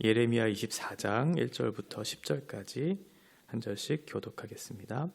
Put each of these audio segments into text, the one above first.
예레미야 24장 1절부터 10절까지 한 절씩 교독하겠습니다.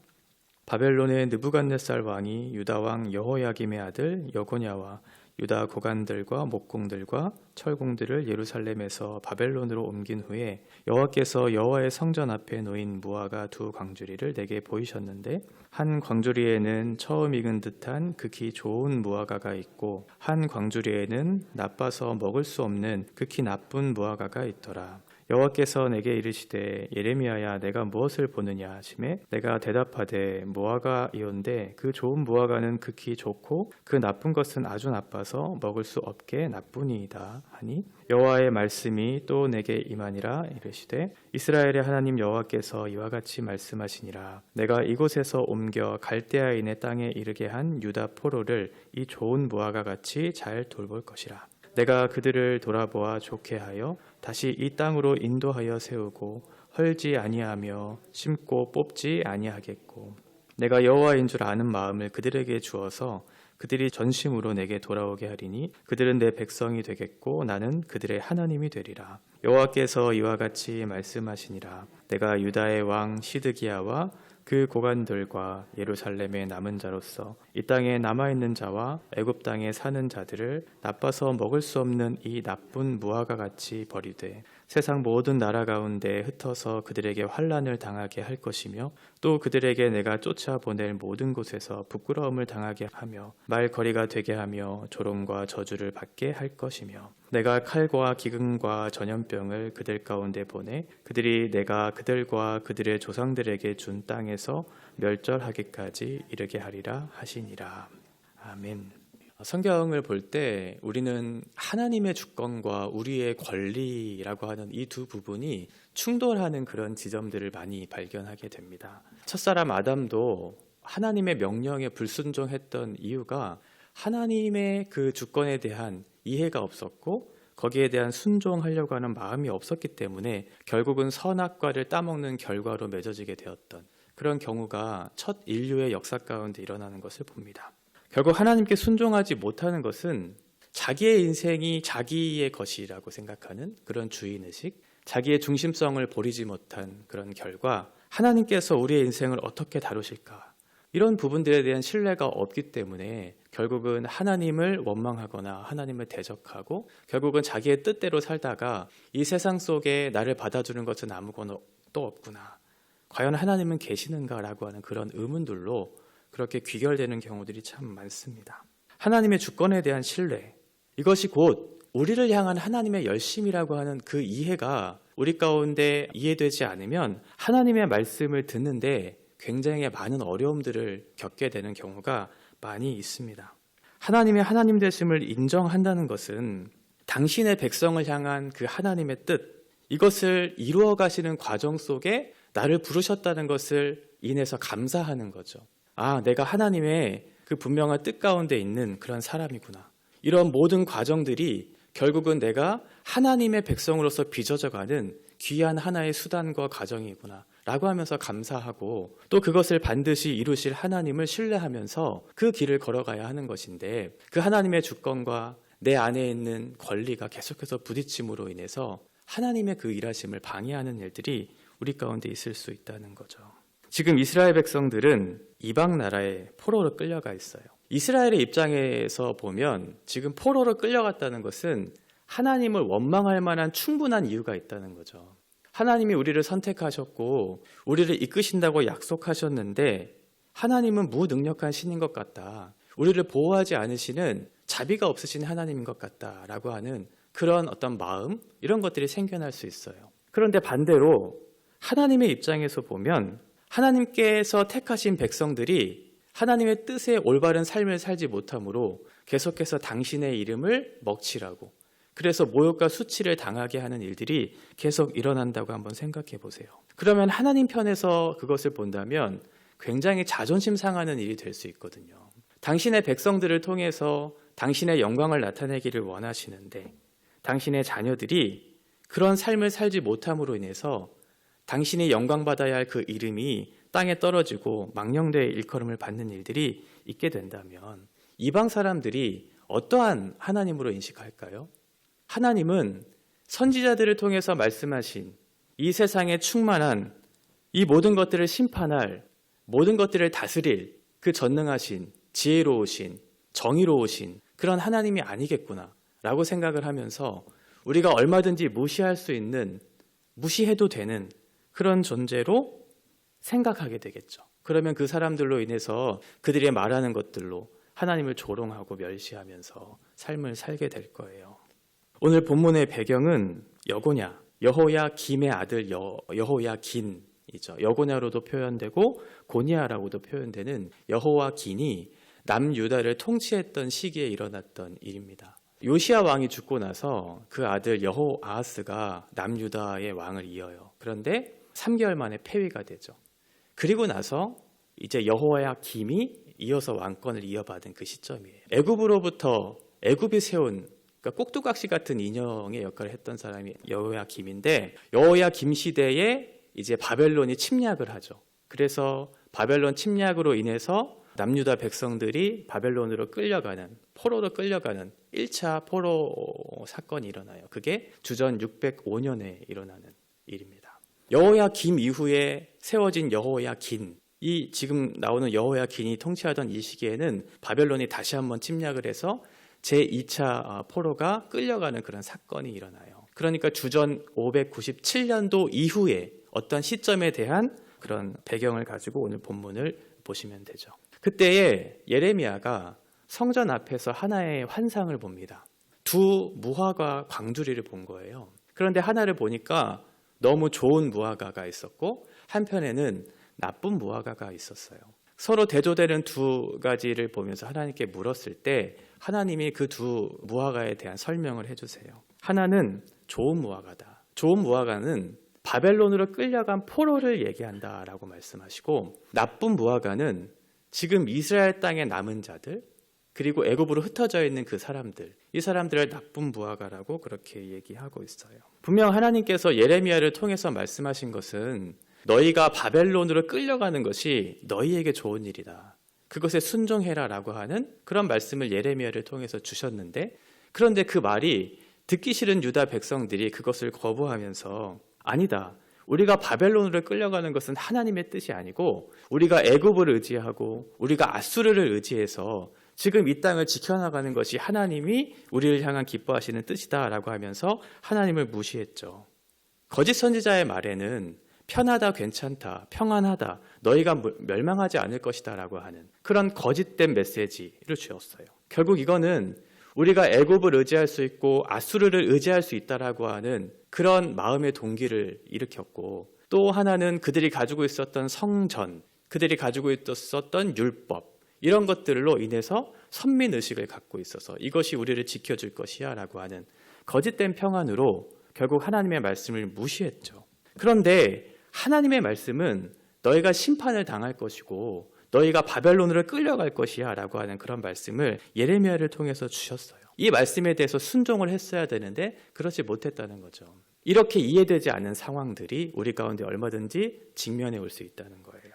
바벨론의 느부갓네살 왕이 유다 왕 여호야김의 아들 여고냐와 유다 고관들과 목공들과 철공들을 예루살렘에서 바벨론으로 옮긴 후에 여호와께서 여호와의 성전 앞에 놓인 무화과 두 광주리를 내게 보이셨는데 한 광주리에는 처음 익은 듯한 극히 좋은 무화과가 있고 한 광주리에는 나빠서 먹을 수 없는 극히 나쁜 무화과가 있더라. 여호와께서 내게 이르시되 예레미야야 내가 무엇을 보느냐 하시매 내가 대답하되 무화과이온데 그 좋은 무화과는 극히 좋고 그 나쁜 것은 아주 나빠서 먹을 수 없게 나쁘니이다 하니 여호와의 말씀이 또 내게 임하니라. 이르시되 이스라엘의 하나님 여호와께서 이와 같이 말씀하시니라. 내가 이곳에서 옮겨 갈대아인의 땅에 이르게 한 유다 포로를 이 좋은 무화과 같이 잘 돌볼 것이라. 내가 그들을 돌아보아 좋게 하여 다시 이 땅으로 인도하여 세우고 헐지 아니하며 심고 뽑지 아니하겠고 내가 여호와인 줄 아는 마음을 그들에게 주어서 그들이 전심으로 내게 돌아오게 하리니 그들은 내 백성이 되겠고 나는 그들의 하나님이 되리라. 여호와께서 이와 같이 말씀하시니라. 내가 유다의 왕 시드기야와 그 고관들과 예루살렘의 남은 자로서 이 땅에 남아있는 자와 애굽 땅에 사는 자들을 나빠서 먹을 수 없는 이 나쁜 무화과 같이 버리되 세상 모든 나라 가운데 흩어서 그들에게 환난을 당하게 할 것이며 또 그들에게 내가 쫓아보낼 모든 곳에서 부끄러움을 당하게 하며 말거리가 되게 하며 조롱과 저주를 받게 할 것이며 내가 칼과 기근과 전염병을 그들 가운데 보내 그들이 내가 그들과 그들의 조상들에게 준 땅에서 멸절하기까지 이르게 하리라 하시니라. 아멘. 성경을 볼 때 우리는 하나님의 주권과 우리의 권리라고 하는 이 두 부분이 충돌하는 그런 지점들을 많이 발견하게 됩니다. 첫사람 아담도 하나님의 명령에 불순종했던 이유가 하나님의 그 주권에 대한 이해가 없었고 거기에 대한 순종하려고 하는 마음이 없었기 때문에 결국은 선악과를 따먹는 결과로 맺어지게 되었던 그런 경우가 첫 인류의 역사 가운데 일어나는 것을 봅니다. 결국 하나님께 순종하지 못하는 것은 자기의 인생이 자기의 것이라고 생각하는 그런 주인의식, 자기의 중심성을 버리지 못한 그런 결과 하나님께서 우리의 인생을 어떻게 다루실까? 이런 부분들에 대한 신뢰가 없기 때문에 결국은 하나님을 원망하거나 하나님을 대적하고 결국은 자기의 뜻대로 살다가 이 세상 속에 나를 받아주는 것은 아무것도 없구나. 과연 하나님은 계시는가라고 하는 그런 의문들로 그렇게 귀결되는 경우들이 참 많습니다. 하나님의 주권에 대한 신뢰, 이것이 곧 우리를 향한 하나님의 열심이라고 하는 그 이해가 우리 가운데 이해되지 않으면 하나님의 말씀을 듣는데 굉장히 많은 어려움들을 겪게 되는 경우가 많이 있습니다. 하나님의 하나님 되심을 인정한다는 것은 당신의 백성을 향한 그 하나님의 뜻, 이것을 이루어 가시는 과정 속에 나를 부르셨다는 것을 인해서 감사하는 거죠. 아, 내가 하나님의 그 분명한 뜻 가운데 있는 그런 사람이구나. 이런 모든 과정들이 결국은 내가 하나님의 백성으로서 빚어져가는 귀한 하나의 수단과 과정이구나 라고 하면서 감사하고 또 그것을 반드시 이루실 하나님을 신뢰하면서 그 길을 걸어가야 하는 것인데 그 하나님의 주권과 내 안에 있는 권리가 계속해서 부딪힘으로 인해서 하나님의 그 일하심을 방해하는 일들이 우리 가운데 있을 수 있다는 거죠. 지금 이스라엘 백성들은 이방 나라에 포로로 끌려가 있어요. 이스라엘의 입장에서 보면 지금 포로로 끌려갔다는 것은 하나님을 원망할 만한 충분한 이유가 있다는 거죠. 하나님이 우리를 선택하셨고 우리를 이끄신다고 약속하셨는데 하나님은 무능력한 신인 것 같다. 우리를 보호하지 않으시는 자비가 없으신 하나님인 것 같다라고 하는 그런 어떤 마음, 이런 것들이 생겨날 수 있어요. 그런데 반대로 하나님의 입장에서 보면 하나님께서 택하신 백성들이 하나님의 뜻에 올바른 삶을 살지 못하므로 계속해서 당신의 이름을 먹칠하고 그래서 모욕과 수치를 당하게 하는 일들이 계속 일어난다고 한번 생각해 보세요. 그러면 하나님 편에서 그것을 본다면 굉장히 자존심 상하는 일이 될 수 있거든요. 당신의 백성들을 통해서 당신의 영광을 나타내기를 원하시는데 당신의 자녀들이 그런 삶을 살지 못함으로 인해서 당신이 영광받아야 할 그 이름이 땅에 떨어지고 망령되의 일컬음을 받는 일들이 있게 된다면 이방 사람들이 어떠한 하나님으로 인식할까요? 하나님은 선지자들을 통해서 말씀하신 이 세상에 충만한 이 모든 것들을 심판할, 모든 것들을 다스릴 그 전능하신, 지혜로우신, 정의로우신 그런 하나님이 아니겠구나 라고 생각을 하면서 우리가 얼마든지 무시할 수 있는, 무시해도 되는 그런 존재로 생각하게 되겠죠. 그러면 그 사람들로 인해서 그들이 말하는 것들로 하나님을 조롱하고 멸시하면서 삶을 살게 될 거예요. 오늘 본문의 배경은 여고냐, 여호야김의 아들 여호야긴이죠. 여고냐로도 표현되고 고니아라고도 표현되는 여호야긴이 남유다를 통치했던 시기에 일어났던 일입니다. 요시야 왕이 죽고 나서 그 아들 여호아하스가 남유다의 왕을 이어요. 그런데 3개월 만에 폐위가 되죠. 그리고 나서 이제 여호야김이 이어서 왕권을 이어받은 그 시점이에요. 애굽이 세운, 그러니까 꼭두각시 같은 인형의 역할을 했던 사람이 여호야김인데, 여호야김 시대에 이제 바벨론이 침략을 하죠. 그래서 바벨론 침략으로 인해서 남유다 백성들이 바벨론으로 끌려가는, 포로로 끌려가는 1차 포로 사건이 일어나요. 그게 주전 605년에 일어나는 일입니다. 여호야김 이후에 세워진 여호야긴, 이 지금 나오는 여호야긴이 통치하던 이 시기에는 바벨론이 다시 한번 침략을 해서 제2차 포로가 끌려가는 그런 사건이 일어나요. 그러니까 주전 597년도 이후에 어떤 시점에 대한 그런 배경을 가지고 오늘 본문을 보시면 되죠. 그때에 예레미야가 성전 앞에서 하나의 환상을 봅니다. 두 무화과 광주리를 본 거예요. 그런데 하나를 보니까 너무 좋은 무화과가 있었고 한편에는 나쁜 무화과가 있었어요. 서로 대조되는 두 가지를 보면서 하나님께 물었을 때 하나님이 그 두 무화과에 대한 설명을 해주세요. 하나는 좋은 무화과다. 좋은 무화과는 바벨론으로 끌려간 포로를 얘기한다라고 말씀하시고, 나쁜 무화과는 지금 이스라엘 땅에 남은 자들, 그리고 애굽으로 흩어져 있는 그 사람들, 이 사람들을 나쁜 무화과라고 그렇게 얘기하고 있어요. 분명 하나님께서 예레미야를 통해서 말씀하신 것은 너희가 바벨론으로 끌려가는 것이 너희에게 좋은 일이다. 그것에 순종해라라고 하는 그런 말씀을 예레미야를 통해서 주셨는데, 그런데 그 말이 듣기 싫은 유다 백성들이 그것을 거부하면서 아니다. 우리가 바벨론으로 끌려가는 것은 하나님의 뜻이 아니고 우리가 애굽을 의지하고 우리가 아수르를 의지해서 지금 이 땅을 지켜나가는 것이 하나님이 우리를 향한 기뻐하시는 뜻이다라고 하면서 하나님을 무시했죠. 거짓 선지자의 말에는 편하다, 괜찮다, 평안하다, 너희가 멸망하지 않을 것이다 라고 하는 그런 거짓된 메시지를 주었어요. 결국 이거는 우리가 애굽을 의지할 수 있고 아수르를 의지할 수 있다라고 하는 그런 마음의 동기를 일으켰고, 또 하나는 그들이 가지고 있었던 성전, 그들이 가지고 있었던 율법, 이런 것들로 인해서 선민의식을 갖고 있어서 이것이 우리를 지켜줄 것이야 라고 하는 거짓된 평안으로 결국 하나님의 말씀을 무시했죠. 그런데 하나님의 말씀은 너희가 심판을 당할 것이고 너희가 바벨론으로 끌려갈 것이야 라고 하는 그런 말씀을 예레미야를 통해서 주셨어요. 이 말씀에 대해서 순종을 했어야 되는데 그렇지 못했다는 거죠. 이렇게 이해되지 않는 상황들이 우리 가운데 얼마든지 직면해 올 수 있다는 거예요.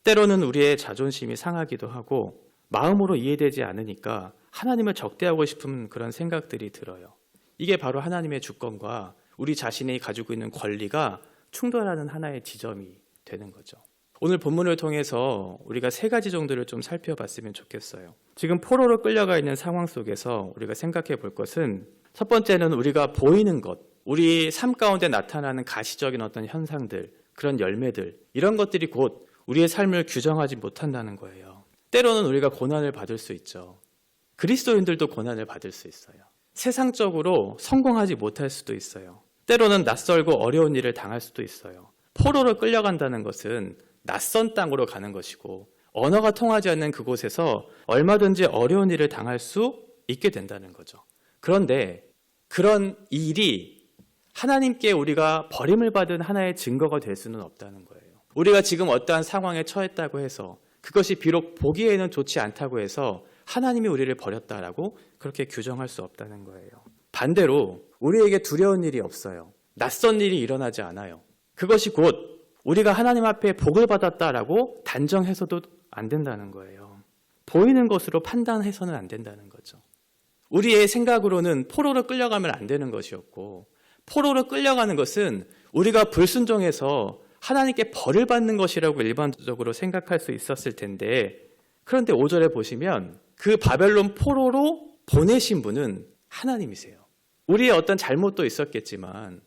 때로는 우리의 자존심이 상하기도 하고 마음으로 이해되지 않으니까 하나님을 적대하고 싶은 그런 생각들이 들어요. 이게 바로 하나님의 주권과 우리 자신이 가지고 있는 권리가 충돌하는 하나의 지점이 되는 거죠. 오늘 본문을 통해서 우리가 3가지 정도를 좀 살펴봤으면 좋겠어요. 지금 포로로 끌려가 있는 상황 속에서 우리가 생각해 볼 것은, 첫 번째는 우리가 보이는 것, 우리 삶 가운데 나타나는 가시적인 어떤 현상들, 그런 열매들, 이런 것들이 곧 우리의 삶을 규정하지 못한다는 거예요. 때로는 우리가 고난을 받을 수 있죠. 그리스도인들도 고난을 받을 수 있어요. 세상적으로 성공하지 못할 수도 있어요. 때로는 낯설고 어려운 일을 당할 수도 있어요. 포로로 끌려간다는 것은 낯선 땅으로 가는 것이고 언어가 통하지 않는 그곳에서 얼마든지 어려운 일을 당할 수 있게 된다는 거죠. 그런데 그런 일이 하나님께 우리가 버림을 받은 하나의 증거가 될 수는 없다는 거예요. 우리가 지금 어떠한 상황에 처했다고 해서 그것이 비록 보기에는 좋지 않다고 해서 하나님이 우리를 버렸다라고 그렇게 규정할 수 없다는 거예요. 반대로 우리에게 두려운 일이 없어요. 낯선 일이 일어나지 않아요. 그것이 곧 우리가 하나님 앞에 복을 받았다라고 단정해서도 안 된다는 거예요. 보이는 것으로 판단해서는 안 된다는 거죠. 우리의 생각으로는 포로로 끌려가면 안 되는 것이었고 포로로 끌려가는 것은 우리가 불순종해서 하나님께 벌을 받는 것이라고 일반적으로 생각할 수 있었을 텐데, 그런데 5절에 보시면 그 바벨론 포로로 보내신 분은 하나님이세요. 우리의 어떤 잘못도 있었겠지만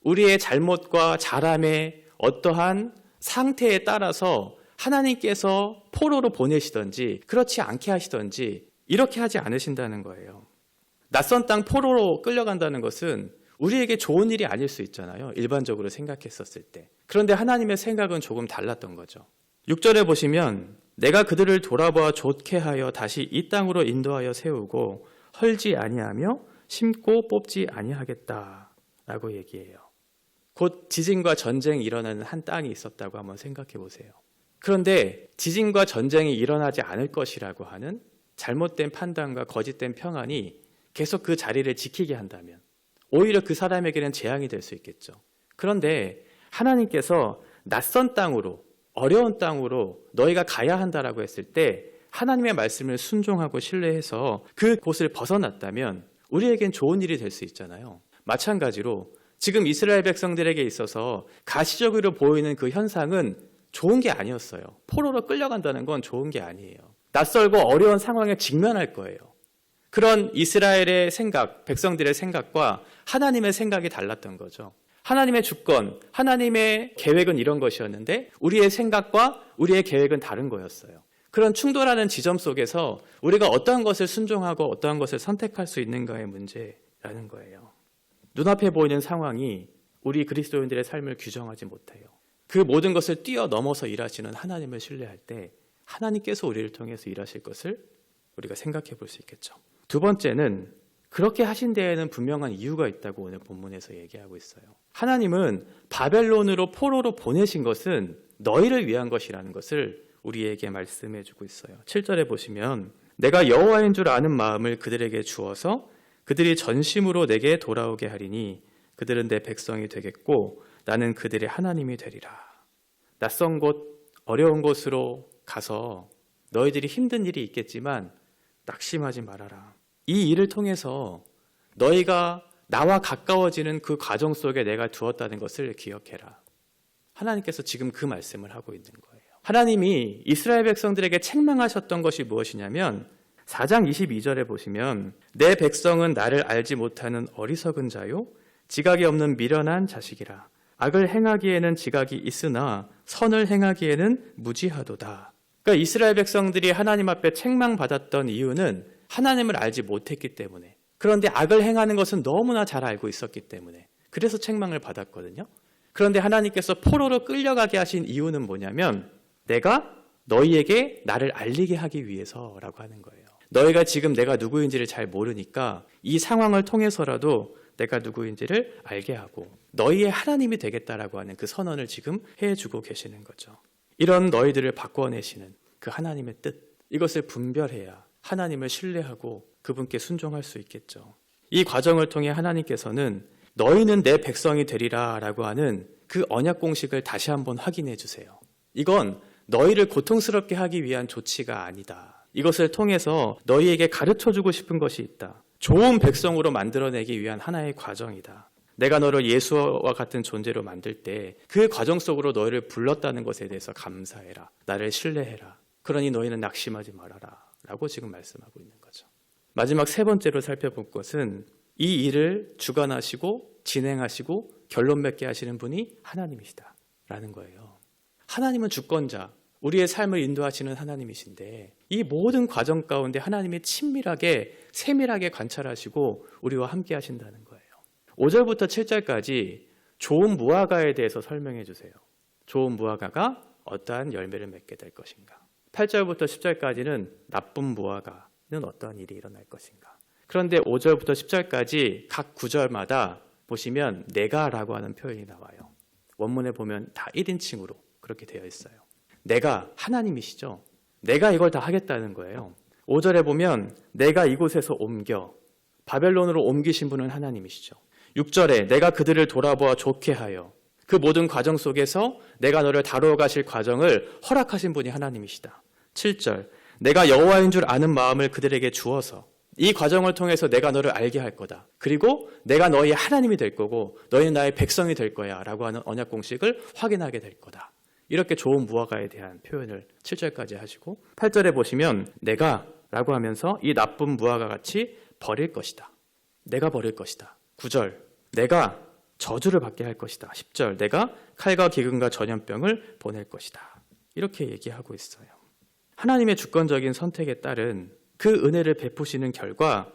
우리의 잘못과 자람의 어떠한 상태에 따라서 하나님께서 포로로 보내시든지 그렇지 않게 하시든지 이렇게 하지 않으신다는 거예요. 낯선 땅 포로로 끌려간다는 것은 우리에게 좋은 일이 아닐 수 있잖아요. 일반적으로 생각했었을 때. 그런데 하나님의 생각은 조금 달랐던 거죠. 6절에 보시면 내가 그들을 돌아보아 좋게 하여 다시 이 땅으로 인도하여 세우고 헐지 아니하며 심고 뽑지 아니하겠다라고 얘기해요. 곧 지진과 전쟁이 일어나는 한 땅이 있었다고 한번 생각해 보세요. 그런데 지진과 전쟁이 일어나지 않을 것이라고 하는 잘못된 판단과 거짓된 평안이 계속 그 자리를 지키게 한다면 오히려 그 사람에게는 재앙이 될 수 있겠죠. 그런데 하나님께서 낯선 땅으로, 어려운 땅으로 너희가 가야 한다라고 했을 때 하나님의 말씀을 순종하고 신뢰해서 그곳을 벗어났다면 우리에겐 좋은 일이 될 수 있잖아요. 마찬가지로 지금 이스라엘 백성들에게 있어서 가시적으로 보이는 그 현상은 좋은 게 아니었어요. 포로로 끌려간다는 건 좋은 게 아니에요. 낯설고 어려운 상황에 직면할 거예요. 그런 이스라엘의 생각, 백성들의 생각과 하나님의 생각이 달랐던 거죠. 하나님의 주권, 하나님의 계획은 이런 것이었는데 우리의 생각과 우리의 계획은 다른 거였어요. 그런 충돌하는 지점 속에서 우리가 어떠한 것을 순종하고 어떠한 것을 선택할 수 있는가의 문제라는 거예요. 눈앞에 보이는 상황이 우리 그리스도인들의 삶을 규정하지 못해요. 그 모든 것을 뛰어넘어서 일하시는 하나님을 신뢰할 때 하나님께서 우리를 통해서 일하실 것을 우리가 생각해 볼 수 있겠죠. 두 번째는 그렇게 하신 데에는 분명한 이유가 있다고 오늘 본문에서 얘기하고 있어요. 하나님은 바벨론으로 포로로 보내신 것은 너희를 위한 것이라는 것을 우리에게 말씀해 주고 있어요. 7절에 보시면 내가 여호와인 줄 아는 마음을 그들에게 주어서 그들이 전심으로 내게 돌아오게 하리니 그들은 내 백성이 되겠고 나는 그들의 하나님이 되리라. 낯선 곳, 어려운 곳으로 가서 너희들이 힘든 일이 있겠지만 낙심하지 말아라. 이 일을 통해서 너희가 나와 가까워지는 그 과정 속에 내가 두었다는 것을 기억해라. 하나님께서 지금 그 말씀을 하고 있는 거예요. 하나님이 이스라엘 백성들에게 책망하셨던 것이 무엇이냐면 4장 22절에 보시면 내 백성은 나를 알지 못하는 어리석은 자요 지각이 없는 미련한 자식이라. 악을 행하기에는 지각이 있으나 선을 행하기에는 무지하도다. 그러니까 이스라엘 백성들이 하나님 앞에 책망받았던 이유는 하나님을 알지 못했기 때문에, 그런데 악을 행하는 것은 너무나 잘 알고 있었기 때문에 그래서 책망을 받았거든요. 그런데 하나님께서 포로로 끌려가게 하신 이유는 뭐냐면 내가 너희에게 나를 알리게 하기 위해서라고 하는 거예요. 너희가 지금 내가 누구인지를 잘 모르니까 이 상황을 통해서라도 내가 누구인지를 알게 하고 너희의 하나님이 되겠다라고 하는 그 선언을 지금 해주고 계시는 거죠. 이런 너희들을 바꿔내시는 그 하나님의 뜻, 이것을 분별해야 하나님을 신뢰하고 그분께 순종할 수 있겠죠. 이 과정을 통해 하나님께서는 너희는 내 백성이 되리라 라고 하는 그 언약 공식을 다시 한번 확인해 주세요. 이건 너희를 고통스럽게 하기 위한 조치가 아니다. 이것을 통해서 너희에게 가르쳐주고 싶은 것이 있다. 좋은 백성으로 만들어내기 위한 하나의 과정이다. 내가 너를 예수와 같은 존재로 만들 때 그 과정 속으로 너희를 불렀다는 것에 대해서 감사해라. 나를 신뢰해라. 그러니 너희는 낙심하지 말아라. 라고 지금 말씀하고 있는 거죠. 마지막 세 번째로 살펴볼 것은 이 일을 주관하시고 진행하시고 결론 맺게 하시는 분이 하나님이시다 라는 거예요. 하나님은 주권자, 우리의 삶을 인도하시는 하나님이신데 이 모든 과정 가운데 하나님이 친밀하게 세밀하게 관찰하시고 우리와 함께 하신다는 거예요. 5절부터 7절까지 좋은 무화과에 대해서 설명해 주세요. 좋은 무화과가 어떠한 열매를 맺게 될 것인가. 8절부터 10절까지는 나쁜 무화과는 어떠한 일이 일어날 것인가. 그런데 5절부터 10절까지 각 구절마다 보시면 내가라고 하는 표현이 나와요. 원문에 보면 다 1인칭으로 그렇게 되어 있어요. 내가 하나님이시죠. 내가 이걸 다 하겠다는 거예요. 5절에 보면 내가 이곳에서 옮겨 바벨론으로 옮기신 분은 하나님이시죠. 6절에 내가 그들을 돌아보아 좋게 하여 그 모든 과정 속에서 내가 너를 다루어 가실 과정을 허락하신 분이 하나님이시다. 7절 내가 여호와인 줄 아는 마음을 그들에게 주어서 이 과정을 통해서 내가 너를 알게 할 거다. 그리고 내가 너희 하나님이 될 거고 너희는 나의 백성이 될 거야 라고 하는 언약 공식을 확인하게 될 거다. 이렇게 좋은 무화과에 대한 표현을 7절까지 하시고 8절에 보시면 내가 라고 하면서 이 나쁜 무화과 같이 버릴 것이다. 내가 버릴 것이다. 9절 내가 저주를 받게 할 것이다. 10절 내가 칼과 기근과 전염병을 보낼 것이다. 이렇게 얘기하고 있어요. 하나님의 주권적인 선택에 따른 그 은혜를 베푸시는 결과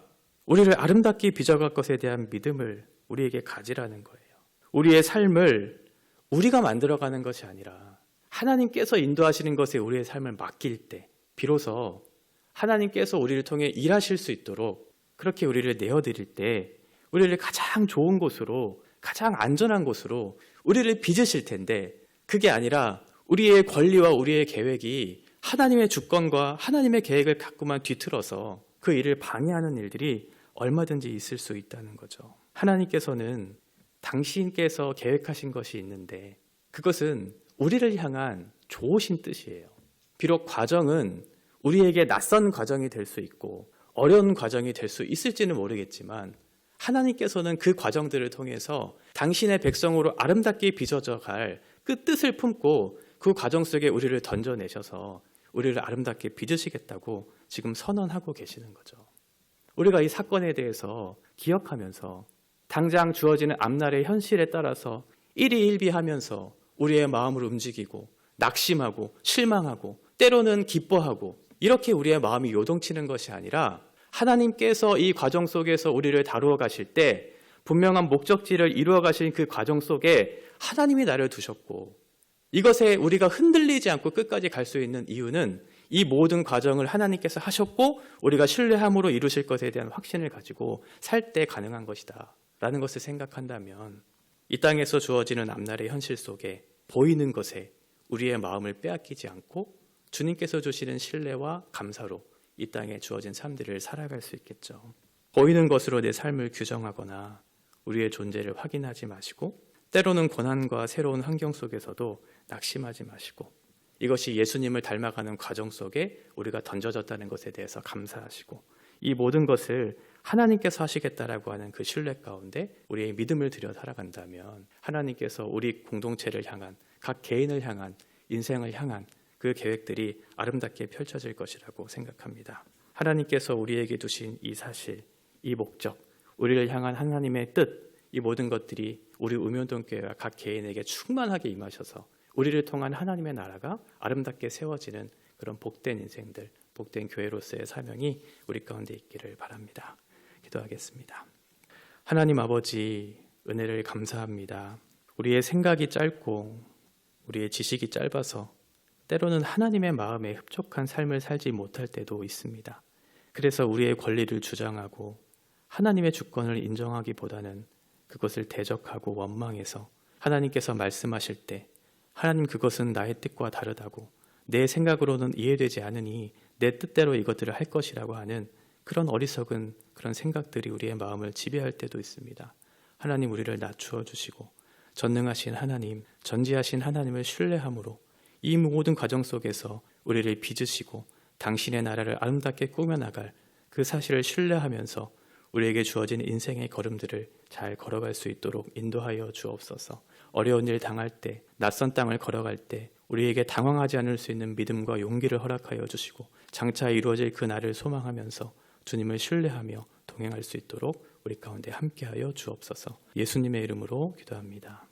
우리를 아름답게 빚어갈 것에 대한 믿음을 우리에게 가지라는 거예요. 우리의 삶을 우리가 만들어가는 것이 아니라 하나님께서 인도하시는 것에 우리의 삶을 맡길 때 비로소 하나님께서 우리를 통해 일하실 수 있도록 그렇게 우리를 내어드릴 때 우리를 가장 좋은 곳으로 가장 안전한 곳으로 우리를 빚으실 텐데 그게 아니라 우리의 권리와 우리의 계획이 하나님의 주권과 하나님의 계획을 갖고만 뒤틀어서 그 일을 방해하는 일들이 얼마든지 있을 수 있다는 거죠. 하나님께서는 당신께서 계획하신 것이 있는데 그것은 우리를 향한 좋으신 뜻이에요. 비록 과정은 우리에게 낯선 과정이 될 수 있고 어려운 과정이 될 수 있을지는 모르겠지만 하나님께서는 그 과정들을 통해서 당신의 백성으로 아름답게 빚어져 갈 그 뜻을 품고 그 과정 속에 우리를 던져내셔서 우리를 아름답게 빚으시겠다고 지금 선언하고 계시는 거죠. 우리가 이 사건에 대해서 기억하면서 당장 주어지는 앞날의 현실에 따라서 일희일비하면서 우리의 마음을 움직이고 낙심하고 실망하고 때로는 기뻐하고 이렇게 우리의 마음이 요동치는 것이 아니라 하나님께서 이 과정 속에서 우리를 다루어 가실 때 분명한 목적지를 이루어 가신 그 과정 속에 하나님이 나를 두셨고 이것에 우리가 흔들리지 않고 끝까지 갈 수 있는 이유는 이 모든 과정을 하나님께서 하셨고 우리가 신뢰함으로 이루실 것에 대한 확신을 가지고 살 때 가능한 것이다 라는 것을 생각한다면 이 땅에서 주어지는 앞날의 현실 속에 보이는 것에 우리의 마음을 빼앗기지 않고 주님께서 주시는 신뢰와 감사로 이 땅에 주어진 삶들을 살아갈 수 있겠죠. 보이는 것으로 내 삶을 규정하거나 우리의 존재를 확인하지 마시고 때로는 고난과 새로운 환경 속에서도 낙심하지 마시고 이것이 예수님을 닮아가는 과정 속에 우리가 던져졌다는 것에 대해서 감사하시고 이 모든 것을 하나님께서 하시겠다라고 하는 그 신뢰 가운데 우리의 믿음을 들여 살아간다면 하나님께서 우리 공동체를 향한 각 개인을 향한 인생을 향한 그 계획들이 아름답게 펼쳐질 것이라고 생각합니다. 하나님께서 우리에게 두신 이 사실, 이 목적, 우리를 향한 하나님의 뜻, 이 모든 것들이 우리 우면동교회와 각 개인에게 충만하게 임하셔서 우리를 통한 하나님의 나라가 아름답게 세워지는 그런 복된 인생들, 복된 교회로서의 사명이 우리 가운데 있기를 바랍니다. 기도하겠습니다. 하나님 아버지, 은혜를 감사합니다. 우리의 생각이 짧고 우리의 지식이 짧아서 때로는 하나님의 마음에 흡족한 삶을 살지 못할 때도 있습니다. 그래서 우리의 권리를 주장하고 하나님의 주권을 인정하기보다는 그것을 대적하고 원망해서 하나님께서 말씀하실 때 하나님 그것은 나의 뜻과 다르다고 내 생각으로는 이해되지 않으니 내 뜻대로 이것들을 할 것이라고 하는 그런 어리석은 그런 생각들이 우리의 마음을 지배할 때도 있습니다. 하나님 우리를 낮추어 주시고 전능하신 하나님, 전지하신 하나님을 신뢰함으로 이 모든 과정 속에서 우리를 빚으시고 당신의 나라를 아름답게 꾸며나갈 그 사실을 신뢰하면서 우리에게 주어진 인생의 걸음들을 잘 걸어갈 수 있도록 인도하여 주옵소서. 어려운 일 당할 때, 낯선 땅을 걸어갈 때 우리에게 당황하지 않을 수 있는 믿음과 용기를 허락하여 주시고 장차 이루어질 그 날을 소망하면서 주님을 신뢰하며 동행할 수 있도록 우리 가운데 함께하여 주옵소서. 예수님의 이름으로 기도합니다.